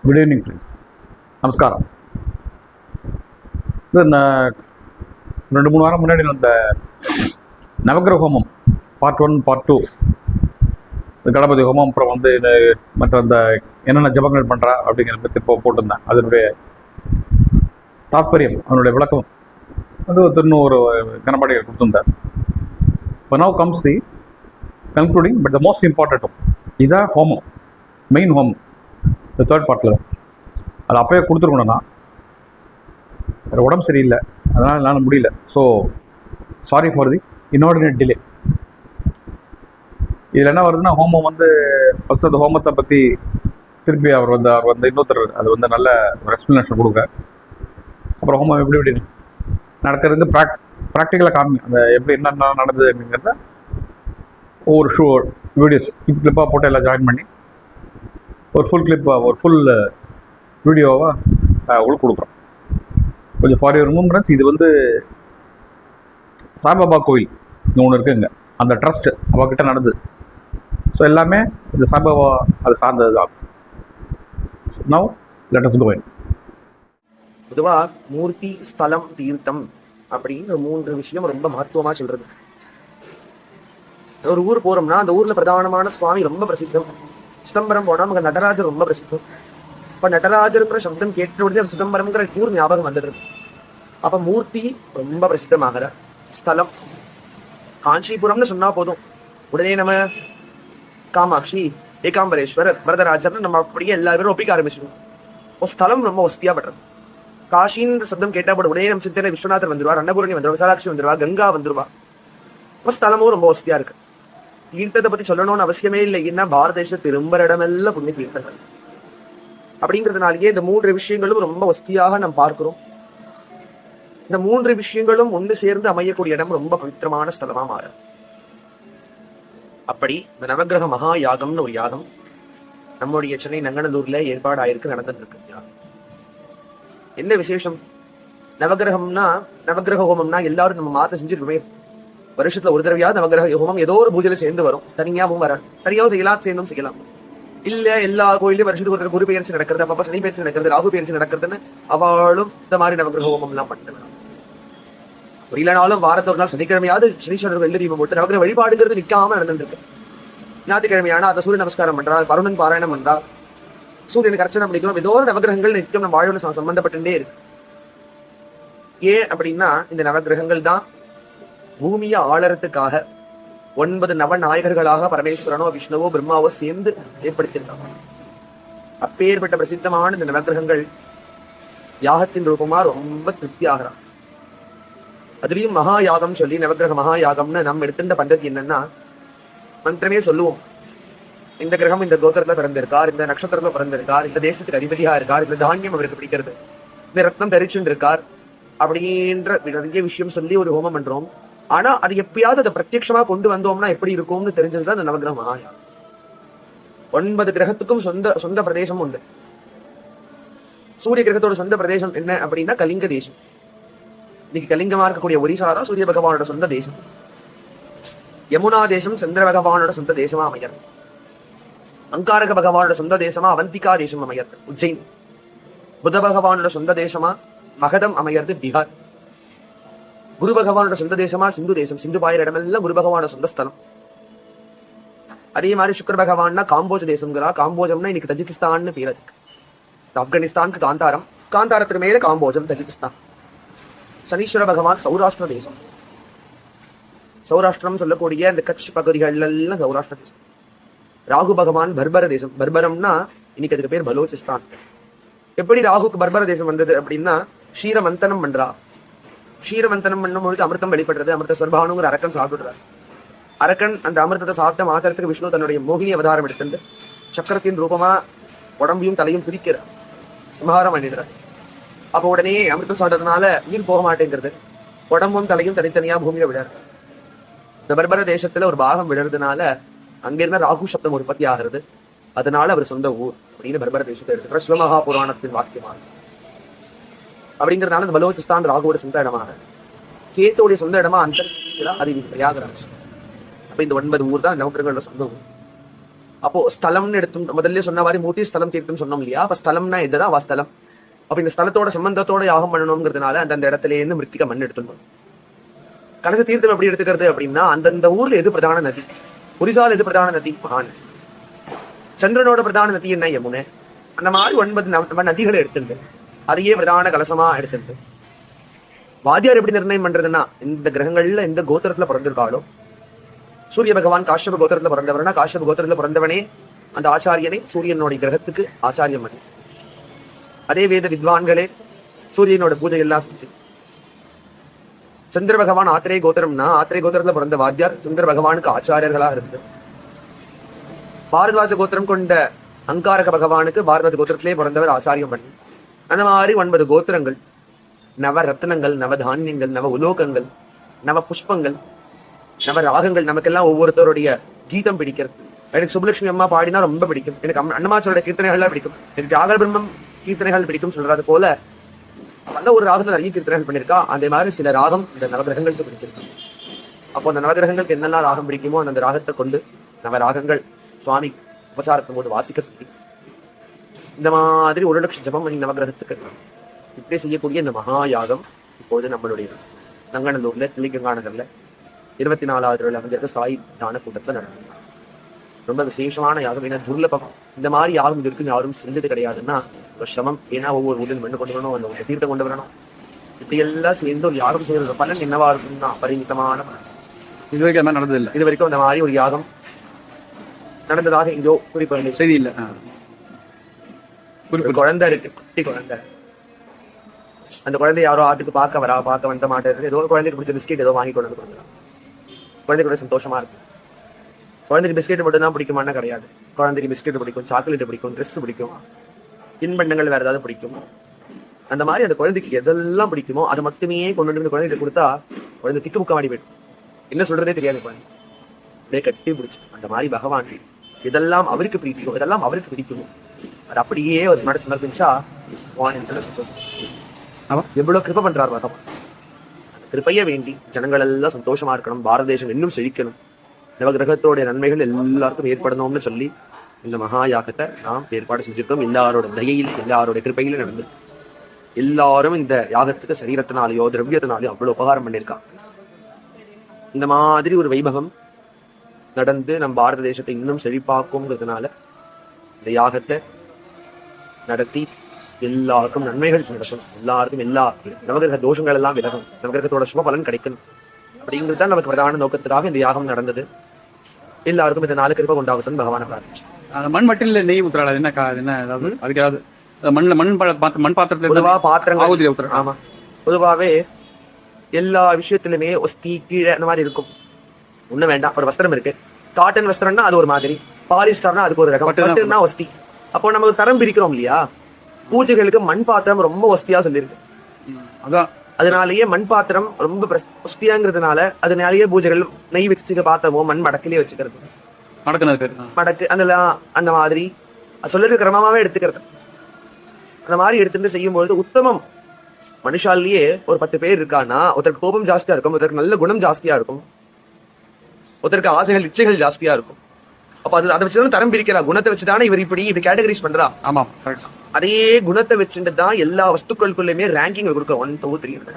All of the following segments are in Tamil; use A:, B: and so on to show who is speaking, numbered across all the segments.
A: Good evening friends. நமஸ்காரம். இது நான் 2-3 வாரம் முன்னாடி அந்த நவகிரக ஹோமம் பார்ட் 1 பார்ட் 2 கணபதி ஹோமம், அப்புறம் வந்து மற்ற அந்த என்னென்ன ஜபங்கள் பண்ணுறா அப்படிங்கிறத பற்றி இப்போ போட்டிருந்தேன். அதனுடைய தாத்பரியம், அதனுடைய விளக்கம் வந்து திரும்ப ஒரு கணபடி கொடுத்துருந்தார். இப்போ now comes the concluding but the most important இதான் ஹோமம், மெயின் ஹோமம். இந்த தேர்ட் பார்ட்டில் அது அப்போயே கொடுத்துருக்கணும்னா வேறு உடம்பு சரியில்லை, அதனால் என்னால் முடியல. So sorry for the inordinate delay. இதில் என்ன வருதுன்னா, ஹோமம் வந்து ஃபஸ்ட் அந்த ஹோமத்தை பற்றி திருப்பி அவர் வந்து இன்னொருத்தர் அது வந்து நல்ல ஒரு எக்ஸ்ப்ளனேஷன் கொடுக்க, அப்புறம் ஹோமம் எப்படி நடக்கிறது ப்ராக்டிக்கலாக காமிங்க, அந்த எப்படி என்னென்ன நடந்தது அப்படிங்கிறத ஒவ்வொரு வீடியோஸ் கிளிப்பாக போட்டு எல்லாம் ஜாயின் பண்ணி ஒரு ஃபுல் வீடியோவாக உங்களுக்கு கொடுக்குறோம். கொஞ்சம் ஃபார் யுவர் ரிமெம்பரன்ஸ், இது வந்து சாய்பாபா கோயில் ஒன்று இருக்குங்க, அந்த ட்ரஸ்ட் அவகிட்ட நடந்தது. ஸோ எல்லாமே இது சாய்பாபா அது சார்ந்தது தான். நவ் லெட் அஸ் கோ இன்.
B: பொதுவாக மூர்த்தி, ஸ்தலம், தீர்த்தம் அப்படின்னு 3 விஷயம் ரொம்ப மகத்துவமாக சொல்றது. ஒரு ஊர் போறோம்னா அந்த ஊர்ல பிரதானமான சுவாமி ரொம்ப பிரசித்தம். சிதம்பரம் போனா நமக்கு நடராஜர் ரொம்ப பிரசித்தம். இப்ப நடராஜருங்கிற சப்தம் கேட்ட உடனே சிதம்பரம்ங்கிற ஊர் ஞாபகம் வந்துடுது. அப்ப மூர்த்தி ரொம்ப பிரசித்தமாகிற ஸ்தலம். காஞ்சிபுரம்னு சொன்னா போதும், உடனே நம்ம காமாட்சி, ஏகாம்பரேஸ்வரர், வரதராஜர்னு நம்ம அப்படியே எல்லாரும் ஒப்பிக்க ஆரம்பிச்சிடுவோம். ஒரு ஸ்தலம் ரொம்ப வசதியா படுறது. காஷின்ற சப்தம் கேட்டா போது உடனே நம்ம சித்தனை விஸ்வநாதர் வந்துருவா, அன்னபூரணி வந்துருவா, விசாலாட்சி வந்துருவா, கங்கா வந்துருவா. இப்போ ஸ்தலமும் ரொம்ப வசதியா இருக்கு. தீர்த்தத்தை பத்தி சொல்லணும்னு அவசியமே இல்லை. ஏன்னா பாரத தேசம் திரும்புற இடமெல்லாம் புண்ணிய தீர்த்தங்கள். அப்படிங்கிறதுனாலேயே இந்த 3 விஷயங்களும் ரொம்ப வசதியாக நாம் பார்க்கிறோம். இந்த 3 விஷயங்களும் ஒன்று சேர்ந்து அமையக்கூடிய இடம் ரொம்ப பவித்திரமான ஸ்தலமா மாறும். அப்படி இந்த நவகிரக மகா யாகம்னு ஒரு யாகம் நம்முடைய சென்னை நங்கநல்லூர்ல ஏற்பாடு ஆயிருக்கு, நடந்துட்டு இருக்கு. என்ன விசேஷம்? நவகிரகம்னா, நவகிரக ஹோமம்னா எல்லாரும் நம்ம மாத்த செஞ்சிருக்கோமே. வருஷத்துல ஒரு தடவையாவது நவகிரக ஹோமம் ஏதோ ஒரு பூஜையில சேர்ந்து வரும். தனியாவும் வர தனியாவும் செய்யலாம், சேர்ந்தும் செய்யலாம். இல்ல எல்லா கோயிலையும் வருஷத்துக்கு ஒரு குரு பயிற்சி நடக்கிறது, அப்ப சனி பயிற்சி நடக்கிறது, ராகு பயிற்சி நடக்கிறதுன்னு அவளும் இந்த மாதிரி நவகிரக ஹோமம் எல்லாம் பண்ணிட்டு இல்லைனாலும் வாரத்து ஒரு நாள் சனிக்கிழமையாவது சனீஸ்வரர் வெள்ளி தீபம் போட்டு நவகிரக வழிபாடுங்கிறது நிற்காம நடந்துட்டு இருக்கு. ஞாயிற்றுக்கிழமையான அதை சூரிய நமஸ்காரம் பண்றாள், வருணன் பாராயணம் பண்றா, சூரியனுக்கு அர்ச்சனை பண்ணிக்கணும். ஏதோ ஒரு நவகிரகங்கள் நிற்கும் நம்ம வாழ்வுல சம்பந்தப்பட்டுட்டே இருக்கு. ஏன் அப்படின்னா இந்த நவகிரகங்கள் தான் பூமியை ஆளறதுக்காக 9 நவநாயகர்களாக பரமேஸ்வரனோ விஷ்ணுவோ பிரம்மாவோ சேர்ந்து ஏற்படுத்தியிருக்காங்க. அப்பேற்பட்ட பிரசித்தமான இந்த நவகிரகங்கள் யாகத்தின் ரூபமா ரொம்ப திருப்தி ஆகிறான். அதுலயும் மகா யாகம் சொல்லி நவகிரக மகா யாகம்னு நம்ம எடுத்துட்ட பద్ధதி என்னன்னா, மந்திரமே சொல்லுவோம். இந்த கிரகம் இந்த கோத்திரத்துல பிறந்திருக்கார், இந்த நட்சத்திரத்துல பிறந்திருக்கார், இந்த தேசத்துக்கு அதிபதியா இருக்கார், இந்த தானியம் அவருக்கு பிடிக்கிறது, இந்த ரத்னம் தரிச்சுட்டு இருக்கார் அப்படின்ற நிறைய விஷயம் சொல்லி ஒரு ஹோமம் பண்றோம். ஆனா அது எப்பயாவது அதை பிரத்யட்சமா கொண்டு வந்தோம்னா எப்படி இருக்கும்னு தெரிஞ்சதுதான் இந்த நவகிரக மகாயாகம். 9 கிரகத்துக்கும் சொந்த பிரதேசம் உண்டு. சூரிய கிரகத்தோட சொந்த பிரதேசம் என்ன அப்படின்னா கலிங்க தேசம். இன்னைக்கு கலிங்கமா இருக்கக்கூடிய ஒரிசா தான் சூரிய பகவானோட சொந்த தேசம். யமுனா தேசம் சந்திர பகவானோட சொந்த தேசமா அமையறது. அங்காரக பகவானோட சொந்த தேசமா அவந்திகா தேசம் அமையறது, உஜ்ஜைன். புத பகவானோட சொந்த தேசமா மகதம் அமையறது, பீகார். குரு பகவானோட சொந்த தேசமா சிந்து தேசம், சிந்து பாயிர இடமெல்லாம் குரு பகவானோட சொந்த ஸ்தலம். அதே மாதிரி சுக்கர பகவான்னா காம்போஜ் தேசம்ங்கிறா. காம்போஜம்னா இன்னைக்கு தஜிகிஸ்தான்னு பேர். அதுக்கு ஆப்கானிஸ்தானுக்கு காந்தாரம், காந்தாரத்துக்கு மேல காம்போஜம் தஜிகிஸ்தான். சனீஸ்வர பகவான் சௌராஷ்டிர தேசம். சௌராஷ்டிரம் சொல்லக்கூடிய அந்த கட்ச் பகுதிகள் எல்லாம் சௌராஷ்டிர தேசம். ராகு பகவான் பர்பர தேசம். பர்பரம்னா இன்னைக்கு அதுக்கு பேர் பலோச்சிஸ்தான். எப்படி ராகுக்கு பர்பர தேசம் வந்தது அப்படின்னா, க்ஷீரமந்தனம் பண்றா. க்ஷீரமந்தனம் பண்ணும் பொழுது அமிர்தம் வெளிப்படுறது. அமிர்த ஸ்வர்பானுங்கிற அரக்கன் சாப்பிடுறார். அரக்கன் அந்த அமிர்தத்தை சாப்பிட்ட மாத்திரத்துக்கு விஷ்ணு தன்னுடைய மோகினி அவதாரம் எடுத்துட்டு சக்கரத்தின் ரூபமா உடம்பையும் தலையும் பிரிக்கிறார், சம்ஹாரம் பண்ணிடுறார். அப்போ உடனே அமிர்தம் சாப்பிட்டதுனால உயிர் போக மாட்டேங்கிறது, உடம்பும் தலையும் தனித்தனியா பூமியில விடாரு. இந்த பர்பர தேசத்துல ஒரு பாகம் விடுறதுனால அங்கிருந்த ராகு சப்தம் உற்பத்தி ஆகிறது. அதனால அவர் சொந்த ஊர் அப்படின்னு பர்பர தேசத்தை எடுத்துக்கிற சிவமகா புராணத்தின் வாக்கியமாக. அப்படிங்கிறதுனால இந்த பலோச்சிஸ்தான் ராகுவோட சொந்த இடமாக, கேத்தோடைய சொந்த இடமா அந்த பிரயாகராஜ். அப்ப இந்த 9 ஊர் தான் நவகிரகங்களோட சொந்த ஊர். அப்போ ஸ்தலம்னு எடுத்து முதல்ல சொன்ன மாதிரி மூர்த்தி ஸ்தலம் தீர்த்தம் சொன்னோம் இல்லையா? அப்ப ஸ்தலம்னா இதுதான் அவ ஸ்தலம். அப்ப இந்த ஸ்தலத்தோட சம்பந்தத்தோட யாகம் பண்ணணுங்கிறதுனால அந்தந்த இடத்துல இருந்து மிருத்திக மண் எடுத்துக்கணும். கடைசி தீர்த்தம் எப்படி எடுத்துக்கிறது அப்படின்னா, அந்தந்த ஊர்ல எது பிரதான நதி? ஒரிசால எது பிரதான நதி? மகான். சந்திரனோட பிரதான நதி என்ன? யமுனை. அந்த மாதிரி 9 நதிகளை எடுத்துட்டு அதையே பிரதான கலசமா எடுத்துட்டு வாத்தியார் எப்படி நிர்ணயம் பண்றதுன்னா, இந்த கிரகங்கள்ல எந்த கோத்திரத்துல பிறந்திருக்காளோ, சூரிய பகவான் காஷ்யப கோத்திரத்துல பிறந்தவர்னா காஷ்யப கோத்திரத்துல பிறந்தவனே அந்த ஆச்சாரியனை சூரியனோட கிரகத்துக்கு ஆச்சாரியம் பண்ணி, அதே வேத வித்வான்களே சூரியனோட பூஜை எல்லாம் செஞ்சு, சந்திர பகவான் ஆத்திரே கோத்திரம்னா ஆத்திரே கோத்திரத்துல பிறந்த வாத்தியார் சந்திர பகவானுக்கு ஆச்சாரியர்களா இருந்து, பாரத்வாஜ கோத்திரம் கொண்ட அங்காரக பகவானுக்கு பாரத்வாஜ கோத்திரத்திலே பிறந்தவர் ஆச்சாரியம் பண்ணி, அந்த மாதிரி 9 கோத்திரங்கள், நவ ரத்னங்கள், நவ தானியங்கள், நவ உலோகங்கள், நவ புஷ்பங்கள், நவ ராகங்கள், நமக்கெல்லாம் ஒவ்வொருத்தருடைய கீதம் பிடிக்கிறது. எனக்கு சுபலட்சுமி அம்மா பாடினா ரொம்ப பிடிக்கும், எனக்கு அன்னமாச்சோட கீர்த்தனைகள்லாம் பிடிக்கும், எனக்கு ஜாகர பிரம்மம் கீர்த்தனைகள் பிடிக்கும் சொல்றது போல அந்த ஒரு ராகத்துல நிறைய கீர்த்தனைகள் பண்ணியிருக்கா. அதே மாதிரி சில ராகம் இந்த நவகிரகங்களுக்கு பிடிச்சிருக்கு. அப்போ அந்த நவகிரகங்களுக்கு என்னெல்லாம் ராகம் பிடிக்குமோ அந்த ராகத்தை கொண்டு நவ ராகங்கள் சுவாமி உபச்சாரத்தின் போது வாசிக்க சொல்லி, இந்த மாதிரி 1 லட்சம் ஜபம் பண்ணி நவகிரகத்துக்கு இப்படி செய்யக்கூடிய இந்த மகா யாகம் இப்போது நம்மளுடைய நங்கநல்லூர்ல தில்லிகங்கா நகர்ல 24வது நாள் அமைஞ்சிருக்க சாய் தான கூட்டத்துல நடக்கும். ரொம்ப விசேஷமான யாகம். ஏன்னா துர்லபம். இந்த மாதிரி யாகம் இருக்குன்னு யாரும் செஞ்சது கிடையாதுன்னா ஒரு சிரமம். ஏன்னா ஒவ்வொரு ஊரில் மண்ணு கொண்டு வரணும், அந்த தீர்த்தம் கொண்டு வரணும், இப்படி எல்லாம் சேர்ந்து ஒரு யாகம் செய்யறது பலன் என்னவா இருக்கும்னா பரிமிதமான பலன்.
A: இது வரைக்கும் அந்த நடந்தது இல்லை.
B: இது வரைக்கும் அந்த மாதிரி ஒரு யாகம் நடந்ததாக எங்கோ குறிப்பிட
A: செய்தி இல்லை.
B: ஒரு குழந்தை இருக்கு, குட்டி குழந்தை. அந்த குழந்தை யாரோ ஆத்துக்கு பார்க்க வந்த மாட்டேன், ஏதோ குழந்தைக்கு பிடிச்ச பிஸ்கெட் ஏதோ வாங்கி கொண்டு வந்து கொடுக்குறான். குழந்தை கூட சந்தோஷமா இருக்கு. குழந்தைக்கு பிஸ்கெட் மட்டும் தான் பிடிக்குமானா கிடையாது. குழந்தைக்கு பிஸ்கெட் பிடிக்கும், சாக்லேட் பிடிக்கும், ட்ரெஸ் பிடிக்கும், தின்பண்டங்கள் வேற ஏதாவது பிடிக்கும். அந்த மாதிரி அந்த குழந்தைக்கு எதெல்லாம் பிடிக்குமோ அதை மட்டுமே கொண்டு வந்து குழந்தைகிட்ட கொடுத்தா குழந்தை திக்கு முக்க வாடி போயிடும். என்ன சொல்றதே தெரியாது குழந்தை. அப்படியே கட்டி பிடிச்சு அந்த மாதிரி பகவான் இதெல்லாம் அவருக்கு பிடிக்கும், இதெல்லாம் அவருக்கு பிடிக்கும், அது அப்படியே ஒரு மனசு சமர்ப்பிச்சா எவ்வளவு கிருபை பண்றாரு பகவான். கிருப்பைய வேண்டி ஜனங்கள் எல்லாம் சந்தோஷமா இருக்கணும், பாரத தேசம் இன்னும் செழிக்கணும், நவகிரகத்தோடைய நன்மைகள் எல்லாருக்கும் ஏற்படணும்னு சொல்லி இந்த மகா யாகத்தை நாம் ஏற்பாடு செஞ்சிருக்கோம். எல்லாரோட தயையில எல்லாரோட கிருப்பையில நடந்து எல்லாரும் இந்த யாகத்துக்கு சரீரத்தினாலேயோ திரவியத்தினாலேயோ அவ்வளவு உபகாரம் பண்ணியிருக்காங்க. இந்த மாதிரி ஒரு வைபவம் நடந்து நம் பாரத தேசத்தை இன்னும் செழிப்பாக்கும்ங்கிறதுனால இந்த யாகத்தை நடத்தி எல்லாருக்கும் நன்மைகள் நடக்கும், எல்லாருக்கும் எல்லா நவகிரக தோஷங்கள் எல்லாம் விலகும், நவகிரகத்தோட சுப பலன் கிடைக்கணும் அப்படிங்கிறது தான் நமக்கு பிரதான நோக்கத்துக்காக இந்த யாகம் நடந்தது. எல்லாருக்கும் இந்த 4 கிருபை உண்டாகட்டும் பகவானை பிரார்த்திச்சு.
A: அந்த மண் மட்டில் நெய் ஊத்துறாள். என்ன அதாவது அதுக்காவது மண் பாத்திரத்துல
B: பொதுவா பாத்திரங்கள். ஆமா, பொதுவாவே எல்லா விஷயத்திலுமே ஒஸ்தி கீழே அந்த மாதிரி இருக்கும். ஒண்ணும் வேண்டாம், ஒரு வஸ்திரம் இருக்கு, காட்டன் வஸ்திரம்னா அது ஒரு மாதிரி, பாலிஸ்டர்னா அதுக்கு ஒரு ரகம், பட்டுன்னா ஒஸ்தி. அப்போ நம்ம தரம் பிரிக்கிறோம் இல்லையா? பூஜைகளுக்கு மண் பாத்திரம் ரொம்ப ஒஸ்தியா சொல்லியிருக்கு.
A: அதான்
B: அதனாலேயே மண் பாத்திரம் ரொம்ப ஒஸ்தியாங்கிறதுனால அதனாலேயே பூஜைகள் நெய் வச்சுக்க பாத்திரமோ மண் மடக்கிலேயே வச்சுக்கிறது, மடக்கு அந்த மாதிரி சொல்லுற கிரமமாவே எடுத்துக்கிறது. அந்த மாதிரி எடுத்துட்டு செய்யும்பொழுது உத்தமம். மனுஷாலேயே ஒரு 10 பேர் இருக்கான்னா ஒருத்தருக்கு கோபம் ஜாஸ்தியா இருக்கும், ஒருத்தருக்கு நல்ல குணம் ஜாஸ்தியா இருக்கும், ஒருத்தருக்கு ஆசைகள் இச்சைகள் ஜாஸ்தியா இருக்கும். அப்ப அதை வச்சுதான் தரம் பிரிக்கிறா. குணத்தை வச்சுதானே இவர் இப்படி கேட்டகரைஸ் பண்றா.
A: ஆமா,
B: அதே குணத்தை வச்சுட்டு தான் எல்லா வஸ்துக்களுக்குள்ளயுமே ரேங்கிங் கொடுக்க 1, 2, 3.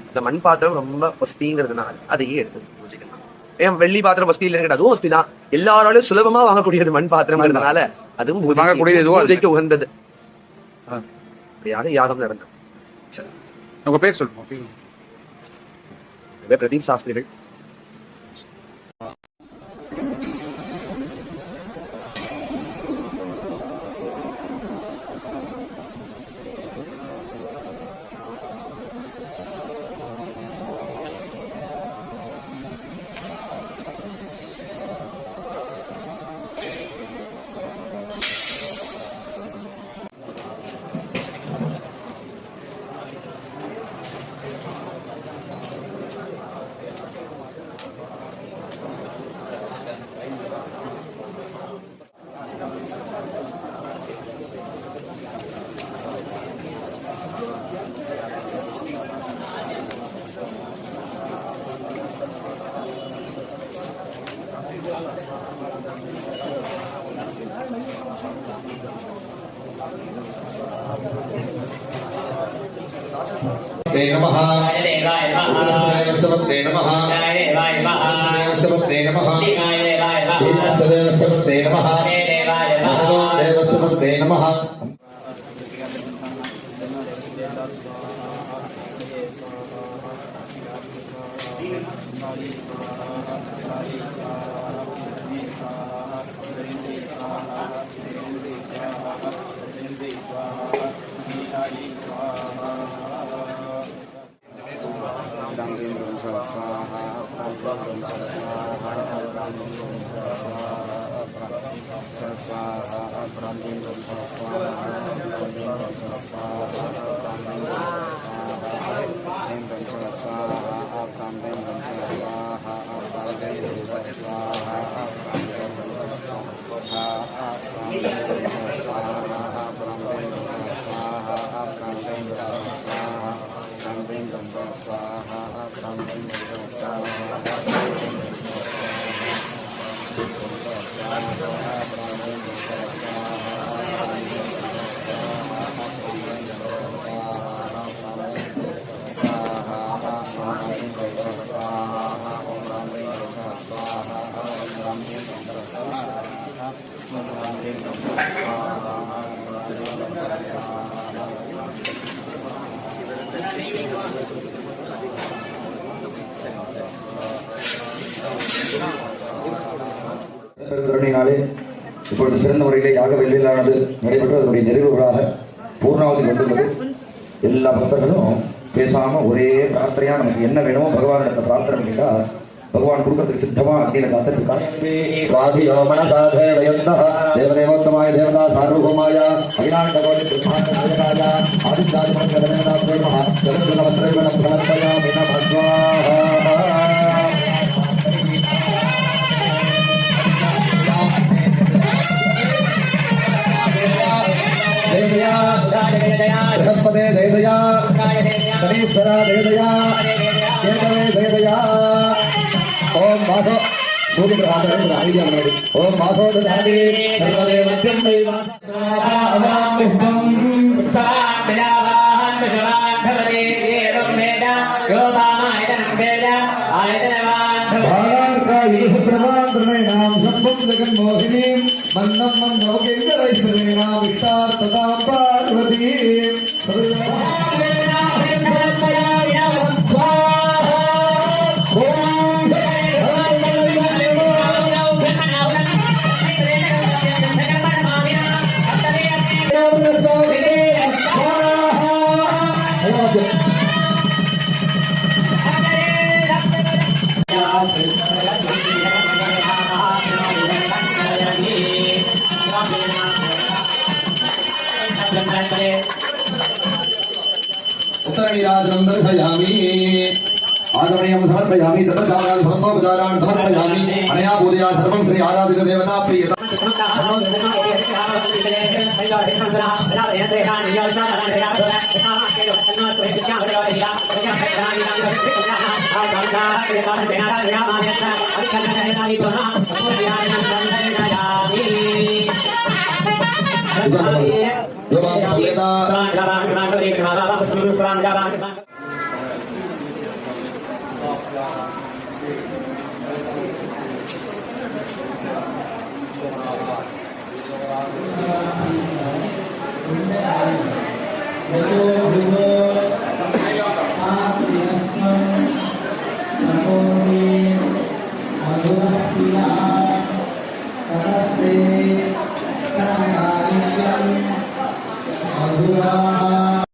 B: இந்த மண் பாத்திரம் ரொம்ப வஸ்திங்கிறதுனால அதையே எடுத்து பூஜைக்கலாம். ஏன் வெள்ளி பாத்திரம் வஸ்தி இல்லைன்னு அதுவும் வஸ்தி தான். எல்லாராலும் சுலபமா வாங்கக்கூடியது மண் பாத்திரம்ங்கிறதுனால அதுவும் பூஜைக்கு உகந்தது. யாகம் நடந்தது.
A: உங்க பேர் சொல்லுங்க.
B: பிரதீப் சாஸ்திரிகள்.
C: देवस्वते नमः देवस्वते नमः देवस्वते नमः देवस्वते नमः देवस्वते नमः கருணையினாலே இப்பொழுது சிறந்த முறையிலே யாக வெள்ளிலானது நடைபெற்று அதனுடைய நிறைவு விழாக பூர்ணாவதி வந்துள்ளது. எல்லா பக்தர்களும் பேசாம ஒரே பிரார்த்தனையா நமக்கு என்ன வேணுமோ பகவானிடத்தை பிரார்த்தனை பண்ணிட்டா भगवान கொடுக்கிறதுக்கு சித்தமா அக்னியில காத்திருக்கான். स्वाधियो मनसा देवयन्तः देवदेवोत्तमाय देवता सार्वभौमाय अखिलाण्डकोटि ब्रह्माण्डनायकाय आदित्यादिमण्डलगणनाथो नमः जगद्गुणवस्त्रैवणं प्रणतयामि नमः स्वाहा. बृहस्पते देवया शनीश्वरा देवया केतवे देवया ओम माधव सूर्य प्रभाकर आइडिया बनाई ओम माधव ददामि सर्वदेवत्यं मैवासावां पुष्पं पुष्पाभ्यावाहं पुष्पान् भवति एवं वेद योगामायतनं वेद आयतनवान् भागार्कायुधप्रभाकरणेनां सम्भं जगन्मोहिनीं मन्दं मन्दोगेन्द्रैश्वर्येणां विष्टार्थतां पार्वतीं उत्तरनीराजनं दर्शयामि आगमनीयं समर्पयामि सर्वकार्यान् समस्तोपचारान् समर्पयामि अनया पूजया सर्वं श्री आराधित देवता प्रियता Hello.